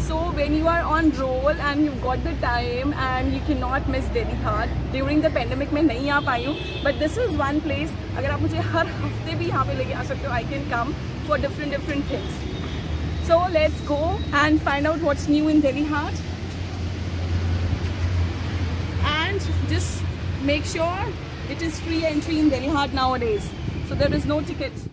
So when you are on roll and you've got the time and you cannot miss Delhi Haat. During the pandemic मैं नहीं आ पाई हूँ, but this is one place अगर आप मुझे हर हफ्ते भी यहाँ पे लेके आ सकते हो, I can come for different things. So let's go and find out what's new in Delhi Haat. And just make sure it is free entry in Delhi Haat nowadays. So there is no ticket.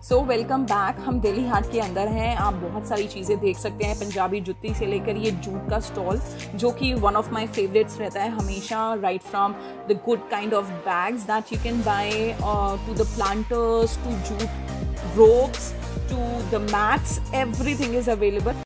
So welcome back. हम दिल्ली हाट के अंदर हैं। आप बहुत सारी चीज़ें देख सकते हैं, पंजाबी जुत्ती से लेकर ये जूट का स्टॉल जो कि वन ऑफ माय फेवरेट्स रहता है हमेशा, right from the good kind of bags that you can buy to the planters, to jute ropes, to the mats, everything is available.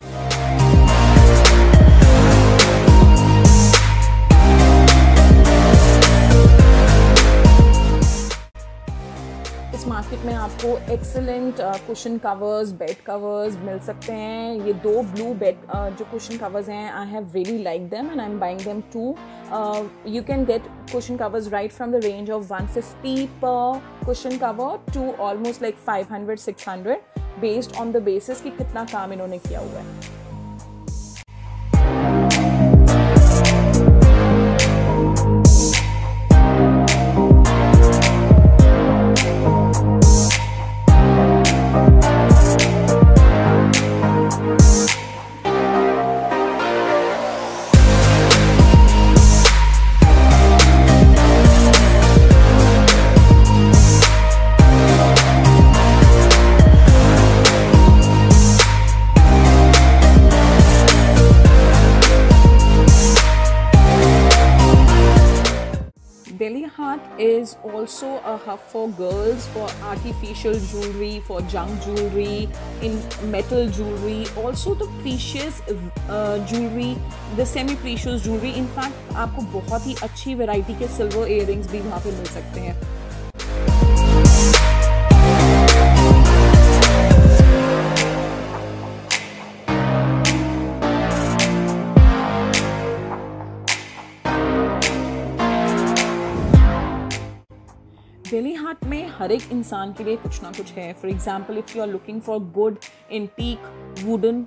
Market में आपको excellent cushion covers, bed covers मिल सकते हैं। ये दो ब्लू बेड जो cushion covers हैं, I have really like them and I am buying them too. You can get cushion covers right from the range of 150 per cushion cover to almost like 500-600 based on the basis कि कितना काम इन्होंने किया हुआ है। Delhi Haat is also a hub for girls, for artificial jewelry, for junk jewelry, in metal jewelry, also the precious jewelry, the semi-precious jewelry. In fact, आपको बहुत ही अच्छी वैरायटी के सिल्वर इयररिंग्स भी वहाँ पे मिल सकते हैं। दिल्ली हाट में हर एक इंसान के लिए कुछ ना कुछ है। For example, if you are looking for good antique wooden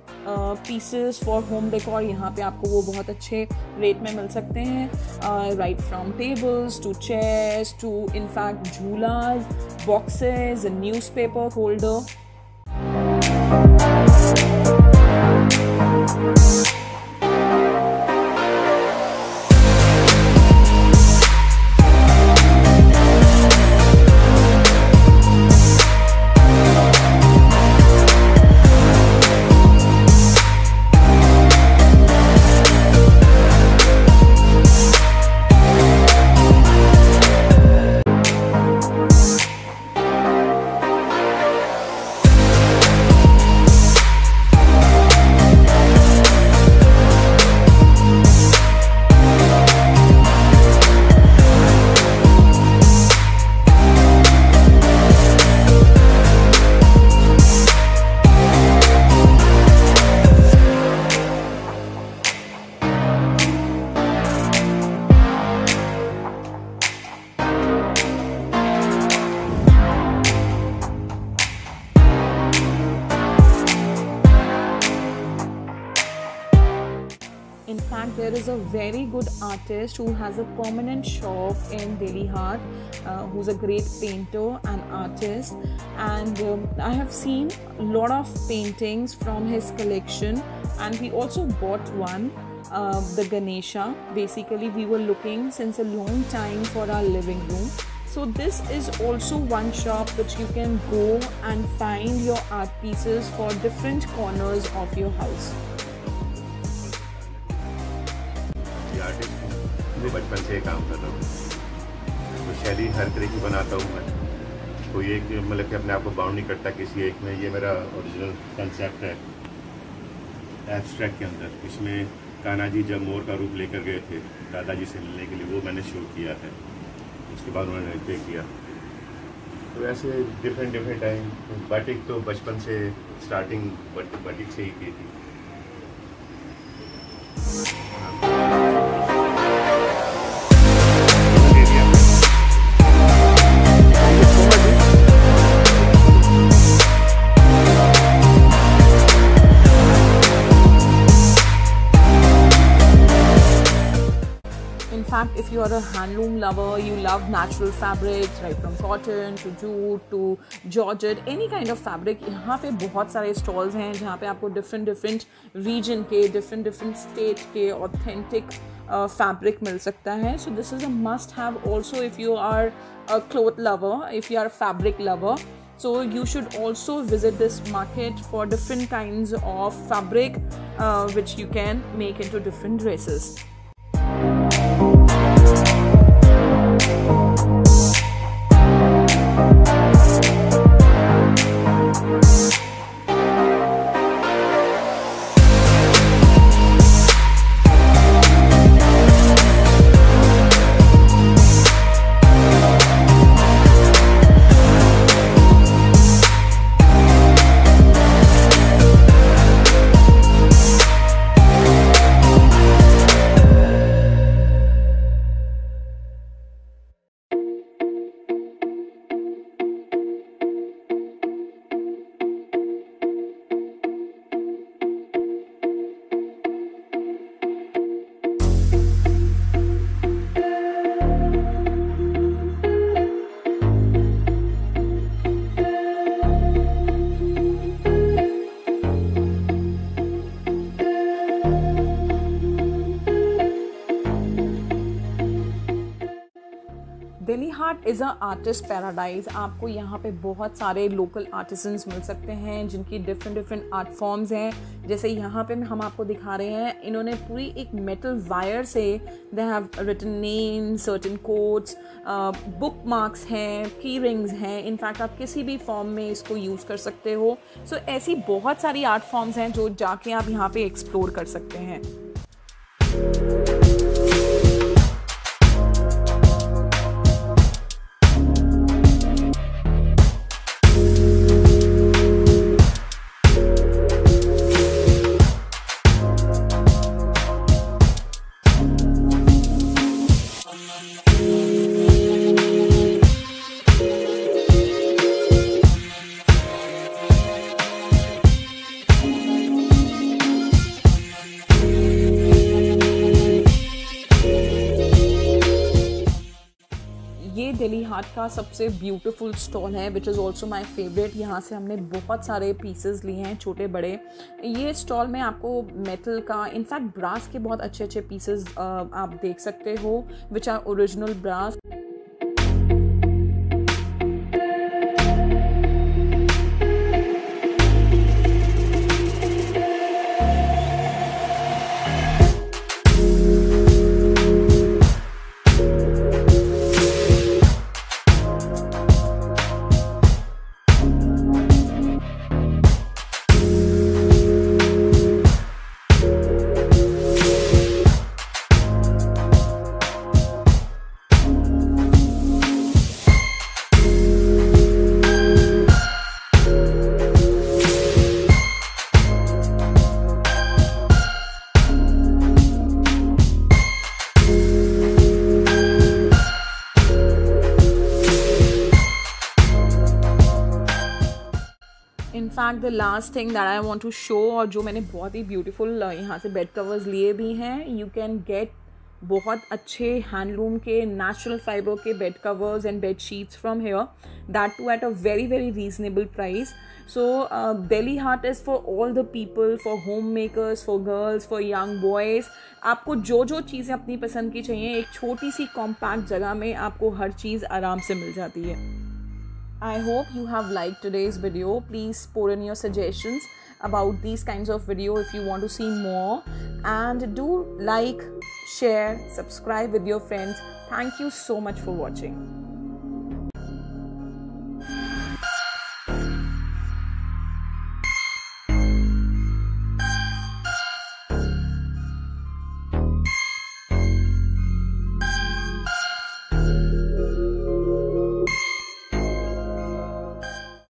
pieces for home decor, यहाँ पे आपको वो बहुत अच्छे रेट में मिल सकते हैं। Right from tables to chairs to in fact झूलास, boxes, newspaper holder. In fact, there is a very good artist who has a permanent shop in Delhi Haat, who's a great painter and artist, and I have seen a lot of paintings from his collection, and we also bought one, the Ganesha. Basically, we were looking since a long time for our living room. So this is also one shop which you can go and find your art pieces for different corners of your house. बचपन से काम कर रहा हूँ। तो शैली हर तरह की बनाता हूँ मैं, कोई एक मतलब कि अपने आप को बाउंड नहीं करता किसी एक में। ये मेरा ओरिजिनल कंसेप्ट है एब्स्ट्रैक्ट के अंदर। इसमें कान्हा जी जब मोर का रूप लेकर गए थे दादाजी से मिलने के लिए, वो मैंने शो किया है। उसके बाद उन्होंने नृत्य किया। तो ऐसे डिफरेंट टाइम। बाटिक तो बचपन से स्टार्टिंग बाटिक से ही की थी। In fact, if you are a handloom lover, you love natural fabrics, right from cotton to jute to georgette, any kind of fabric, यहाँ पे बहुत सारे stalls हैं जहाँ पे आपको different region के, different state के authentic fabric मिल सकता है. So this is a must have also if you are a cloth lover, if you are a fabric lover. So you should also visit this market for different kinds of fabric which you can make into different dresses. Delhi Haat is a artist paradise. आपको यहाँ पे बहुत सारे local artisans मिल सकते हैं जिनकी different art forms हैं. जैसे यहाँ पे हम आपको दिखा रहे हैं, इन्होंने पूरी एक मेटल वायर से they have written name, certain codes, book marks हैं, की रिंग्स हैं. इनफैक्ट आप किसी भी फॉर्म में इसको यूज़ कर सकते हो. सो ऐसी बहुत सारी आर्ट फॉर्म्स हैं जो जाके आप यहाँ पे एक्सप्लोर कर सकते हैं. दिल्ली हाट का सबसे ब्यूटीफुल स्टॉल है which is also my favourite. यहाँ से हमने बहुत सारे पीसेस लिए हैं, छोटे बड़े. ये स्टॉल में आपको मेटल का, इनफैक्ट ब्रास के बहुत अच्छे पीसेस आप देख सकते हो which are original brass. In fact the last thing that I want to show, और जो मैंने बहुत ही ब्यूटीफुल यहाँ से बेड कवर्स लिए भी हैं. यू कैन गेट बहुत अच्छे हैंडलूम के नेचुरल फाइबर के bed covers and bed sheets from here, that too at a very reasonable price. So Delhi Haat is for all the people, for home makers, for girls, for young boys. आपको जो चीज़ें अपनी पसंद की चाहिए, एक छोटी सी कॉम्पैक्ट जगह में आपको हर चीज़ आराम से मिल जाती है. I hope you have liked today's video. Please pour in your suggestions about these kinds of video if you want to see more, and do like, share, subscribe with your friends. Thank you so much for watching.